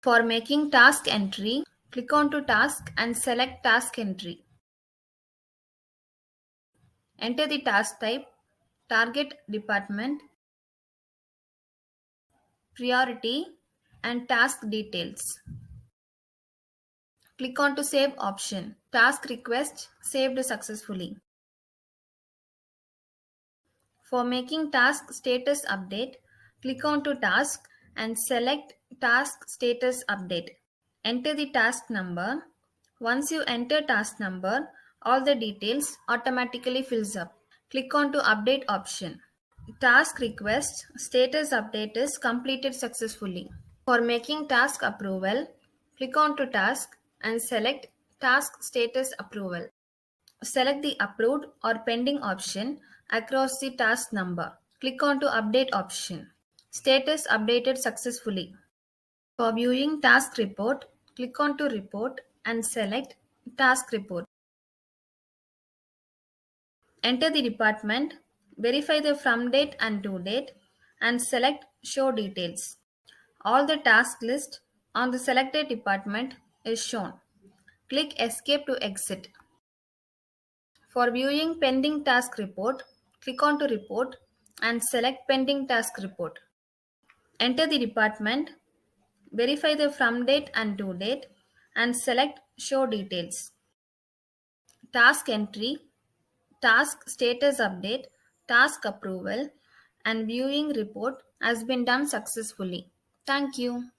For making task entry, click on to task and select task entry. Enter the task type, target department, priority, and task details. Click on to save option. Task request saved successfully. For making task status update, click on to task and select task status update. Enter the task number. Once you enter task number, all the details automatically fills up. Click on to update option. Task request status update is completed successfully. For making task approval, click on to task and select task status approval. Select the approved or pending option across the task number. Click on to update option. Status updated successfully. For viewing task report, click on to report and select task report. Enter the department, verify the from date and to date, and select show details. All the task list on the selected department is shown. Click escape to exit. For viewing pending task report, click on to report and select pending task report. Enter the department, verify the from date and to date, and select show details. Task entry, task status update, task approval, and viewing report has been done successfully. Thank you.